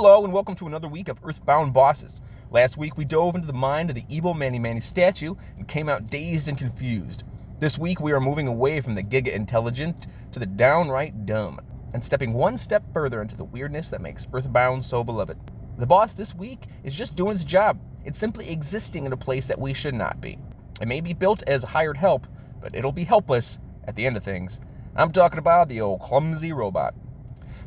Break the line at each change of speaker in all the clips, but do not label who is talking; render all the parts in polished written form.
Hello and welcome to another week of Earthbound Bosses. Last week we dove into the mind of the evil Manny Manny statue and came out dazed and confused. This week we are moving away from the giga intelligent to the downright dumb, and stepping one step further into the weirdness that makes Earthbound so beloved. The boss this week is just doing its job. It's simply existing in a place that we should not be. It may be built as hired help, but it'll be helpless at the end of things. I'm talking about the old Clumsy robot.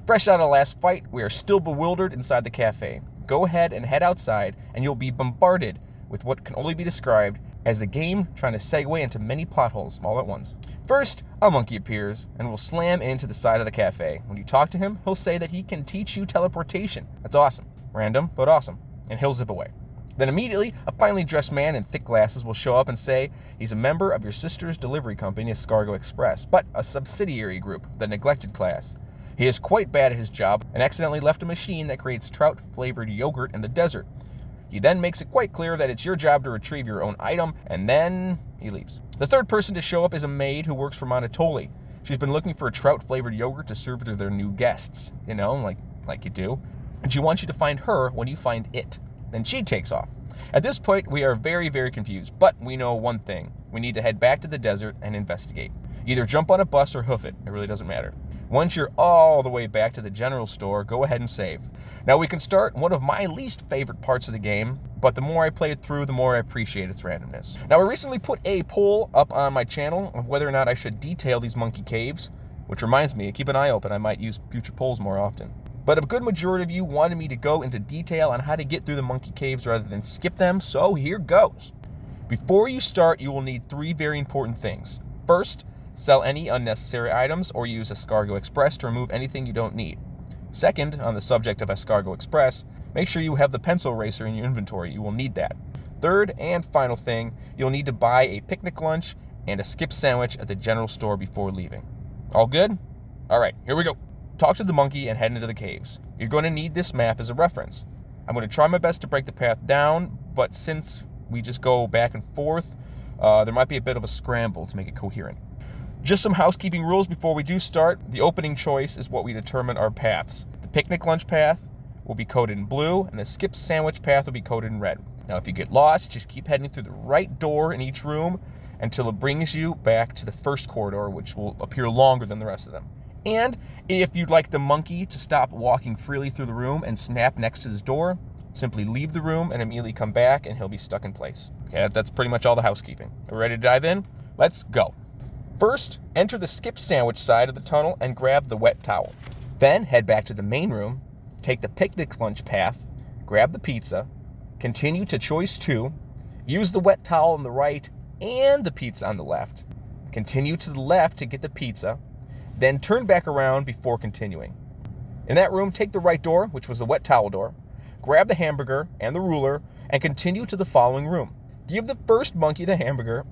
Fresh out of the last fight, we are still bewildered inside the cafe. Go ahead and head outside, and you'll be bombarded with what can only be described as the game trying to segue into many plot holes all at once. First, a monkey appears and will slam into the side of the cafe. When you talk to him, he'll say that he can teach you teleportation. That's awesome. Random, but awesome. And he'll zip away. Then immediately, a finely dressed man in thick glasses will show up and say he's a member of your sister's delivery company, Escargo Express, but a subsidiary group, the Neglected Class. He is quite bad at his job and accidentally left a machine that creates trout-flavored yogurt in the desert. He then makes it quite clear that it's your job to retrieve your own item, and then he leaves. The third person to show up is a maid who works for Monotoli. She's been looking for a trout-flavored yogurt to serve to their new guests, like you do. And she wants you to find her when you find it. Then she takes off. At this point, we are very, very confused, but we know one thing. We need to head back to the desert and investigate. Either jump on a bus or hoof it. It really doesn't matter. Once you're all the way back to the general store, go ahead and save. Now we can start one of my least favorite parts of the game, but the more I play it through, the more I appreciate its randomness. Now I recently put a poll up on my channel of whether or not I should detail these monkey caves, which reminds me, keep an eye open, I might use future polls more often. But a good majority of you wanted me to go into detail on how to get through the monkey caves rather than skip them, so here goes. Before you start, you will need 3 very important things. First, sell any unnecessary items or use Escargo Express to remove anything you don't need. Second, on the subject of Escargo Express, make sure you have the pencil eraser in your inventory. You will need that. Third and final thing, you'll need to buy a picnic lunch and a skip sandwich at the general store before leaving. All good? All right, here we go. Talk to the monkey and head into the caves. You're going to need this map as a reference. I'm going to try my best to break the path down, but since we just go back and forth, there might be a bit of a scramble to make it coherent. Just some housekeeping rules before we do start. The opening choice is what we determine our paths. The picnic lunch path will be coded in blue, and the skip sandwich path will be coded in red. Now, if you get lost, just keep heading through the right door in each room until it brings you back to the first corridor, which will appear longer than the rest of them. And if you'd like the monkey to stop walking freely through the room and snap next to his door, simply leave the room and immediately come back, and he'll be stuck in place. Okay, that's pretty much all the housekeeping. Are we ready to dive in? Let's go. First, enter the skip sandwich side of the tunnel and grab the wet towel. Then head back to the main room, take the picnic lunch path, grab the pizza, continue to choice 2, use the wet towel on the right and the pizza on the left. Continue to the left to get the pizza, then turn back around before continuing. In that room, take the right door, which was the wet towel door, grab the hamburger and the ruler, and continue to the following room. Give the first monkey the hamburger,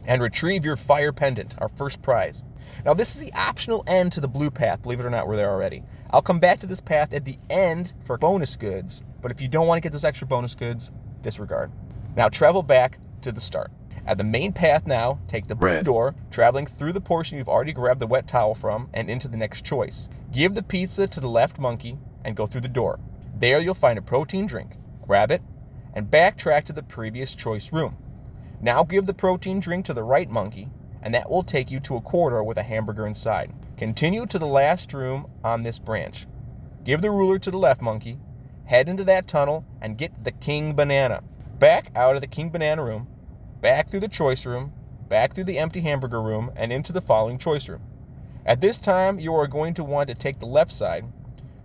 and retrieve your fire pendant, our first prize. Now this is the optional end to the blue path, believe it or not, we're there already. I'll come back to this path at the end for bonus goods, but if you don't want to get those extra bonus goods, disregard. Now travel back to the start. At the main path now, take the blue door, traveling through the portion you've already grabbed the wet towel from and into the next choice. Give the pizza to the left monkey and go through the door. There you'll find a protein drink. Grab it and backtrack to the previous choice room. Now give the protein drink to the right monkey, and that will take you to a corridor with a hamburger inside. Continue to the last room on this branch. Give the ruler to the left monkey, head into that tunnel, and get the king banana. Back out of the king banana room, back through the choice room, back through the empty hamburger room, and into the following choice room. At this time, you are going to want to take the left side,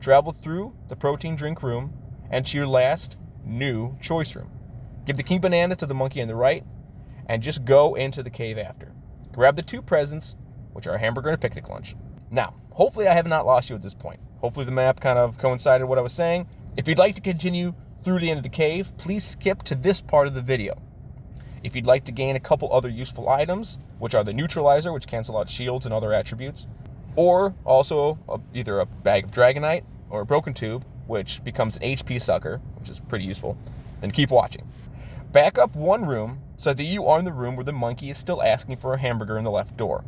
travel through the protein drink room, and to your last new choice room. Give the king banana to the monkey on the right, and just go into the cave after. Grab the 2 presents, which are a hamburger and a picnic lunch. Now, hopefully I have not lost you at this point. Hopefully the map kind of coincided with what I was saying. If you'd like to continue through the end of the cave, please skip to this part of the video. If you'd like to gain a couple other useful items, which are the neutralizer, which cancel out shields and other attributes, or also either a bag of dragonite or a broken tube, which becomes an HP sucker, which is pretty useful, then keep watching. Back up 1 room so that you are in the room where the monkey is still asking for a hamburger in the left door.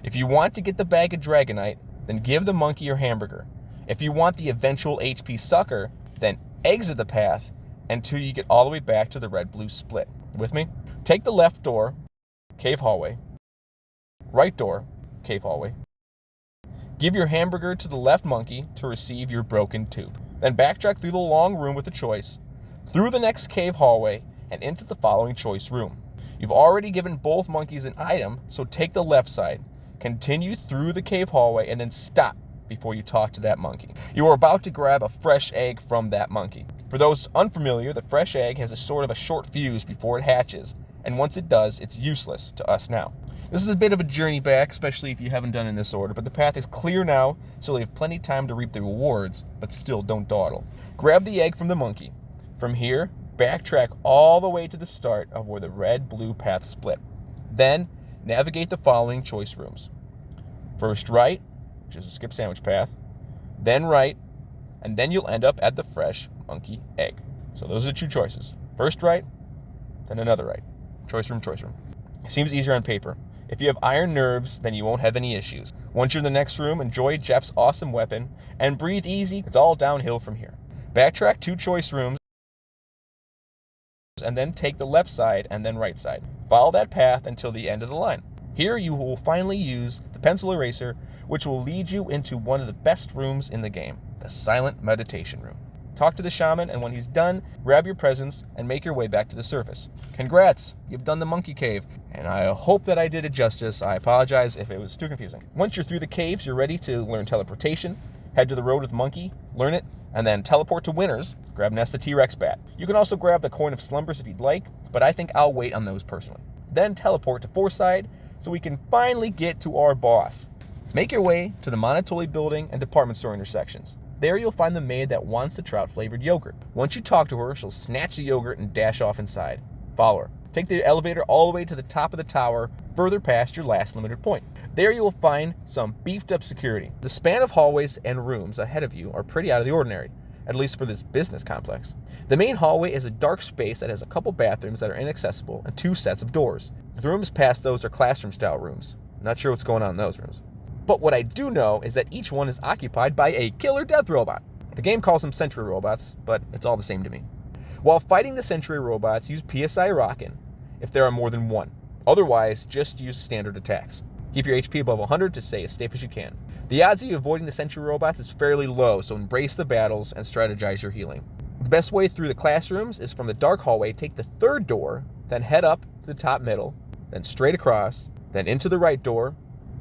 If you want to get the bag of dragonite, then give the monkey your hamburger. If you want the eventual HP sucker, then exit the path until you get all the way back to the red-blue split. With me? Take the left door, cave hallway, right door, cave hallway. Give your hamburger to the left monkey to receive your broken tube. Then backtrack through the long room with a choice, through the next cave hallway, and into the following choice room. You've already given both monkeys an item, so take the left side. Continue through the cave hallway and then stop before you talk to that monkey. You are about to grab a fresh egg from that monkey. For those unfamiliar, the fresh egg has a sort of a short fuse before it hatches, and once it does, it's useless to us now. This is a bit of a journey back, especially if you haven't done it in this order, but the path is clear now, so you have plenty of time to reap the rewards, but still don't dawdle. Grab the egg from the monkey. From here, backtrack all the way to the start of where the red-blue path split. Then, navigate the following choice rooms. First right, which is a skip sandwich path, then right, and then you'll end up at the fresh monkey egg. So those are the two choices. First right, then another right. Choice room, choice room. It seems easier on paper. If you have iron nerves, then you won't have any issues. Once you're in the next room, enjoy Jeff's awesome weapon, and breathe easy. It's all downhill from here. Backtrack 2 choice rooms, and then take the left side and then right side. Follow that path until the end of the line. Here you will finally use the pencil eraser, which will lead you into one of the best rooms in the game, the silent meditation room. Talk to the shaman, and when he's done, grab your presents and make your way back to the surface. Congrats, you've done the monkey cave, and I hope that I did it justice. I apologize if it was too confusing. Once you're through the caves, you're ready to learn teleportation, head to the road with monkey, learn it, and then teleport to Winners, grab Nest the T-Rex bat. You can also grab the Coin of Slumbers if you'd like, but I think I'll wait on those personally. Then teleport to Fourside so we can finally get to our boss. Make your way to the Monotoli building and department store intersections. There you'll find the maid that wants the trout-flavored yogurt. Once you talk to her, she'll snatch the yogurt and dash off inside. Follow her. Take the elevator all the way to the top of the tower, further past your last limited point. There you will find some beefed-up security. The span of hallways and rooms ahead of you are pretty out of the ordinary, at least for this business complex. The main hallway is a dark space that has a couple bathrooms that are inaccessible and 2 sets of doors. The rooms past those are classroom-style rooms. Not sure what's going on in those rooms. But what I do know is that each one is occupied by a killer death robot. The game calls them sentry robots, but it's all the same to me. While fighting the sentry robots, use PSI Rockin' if there are more than one. Otherwise, just use standard attacks. Keep your HP above 100 to stay as safe as you can. The odds of you avoiding the sentry robots is fairly low, so embrace the battles and strategize your healing. The best way through the classrooms is from the dark hallway, take the 3rd door, then head up to the top middle, then straight across, then into the right door,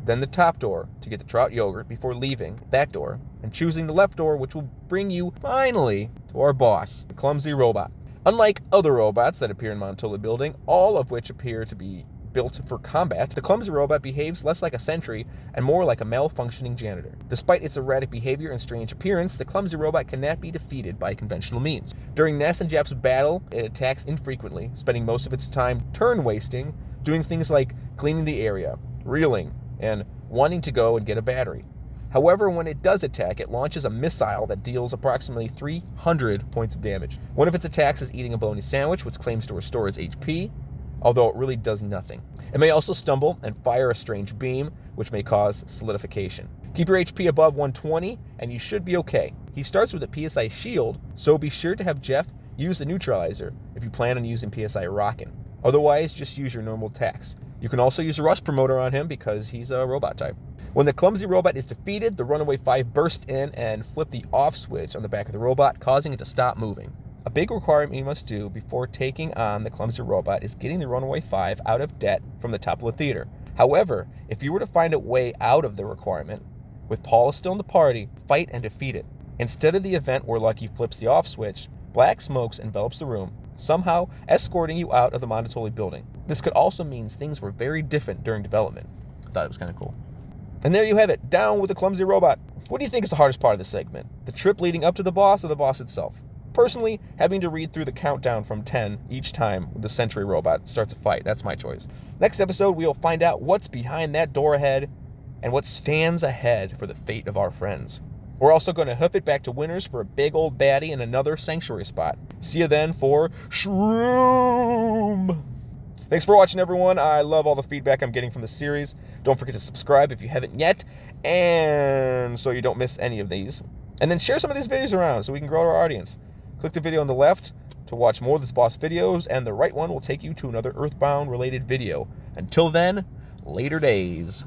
then the top door to get the trout yogurt before leaving that door and choosing the left door, which will bring you finally to our boss, the Clumsy robot. Unlike other robots that appear in Monotoli building, all of which appear to be built for combat, the Clumsy robot behaves less like a sentry and more like a malfunctioning janitor. Despite its erratic behavior and strange appearance, the Clumsy robot cannot be defeated by conventional means. During Ness and Jeff's battle, it attacks infrequently, spending most of its time turn wasting, doing things like cleaning the area, reeling, and wanting to go and get a battery. However, when it does attack, it launches a missile that deals approximately 300 points of damage. One of its attacks is eating a bologna sandwich, which claims to restore its HP, although it really does nothing. It may also stumble and fire a strange beam, which may cause solidification. Keep your HP above 120, and you should be okay. He starts with a PSI shield, so be sure to have Jeff use the neutralizer if you plan on using PSI Rockin'. Otherwise, just use your normal attacks. You can also use a rust promoter on him because he's a robot type. When the Clumsy robot is defeated, the Runaway 5 burst in and flip the off switch on the back of the robot, causing it to stop moving. A big requirement you must do before taking on the Clumsy robot is getting the Runaway 5 out of debt from the top of the theater. However, if you were to find a way out of the requirement, with Paula still in the party, fight and defeat it. Instead of the event where Lucky flips the off switch, black smokes envelops the room, somehow escorting you out of the Monotoli building. This could also mean things were very different during development. I thought it was kind of cool. And there you have it, down with the Clumsy robot. What do you think is the hardest part of the segment? The trip leading up to the boss or the boss itself? Personally, having to read through the countdown from 10 each time the sentry robot starts a fight, that's my choice. Next episode, we'll find out what's behind that door ahead and what stands ahead for the fate of our friends. We're also going to hoof it back to Winners for a big old baddie in another sanctuary spot. See you then for Shroom! Thanks for watching, everyone. I love all the feedback I'm getting from the series. Don't forget to subscribe if you haven't yet, and so you don't miss any of these. And then share some of these videos around so we can grow our audience. Click the video on the left to watch more of this boss videos, and the right one will take you to another Earthbound related video. Until then, later days.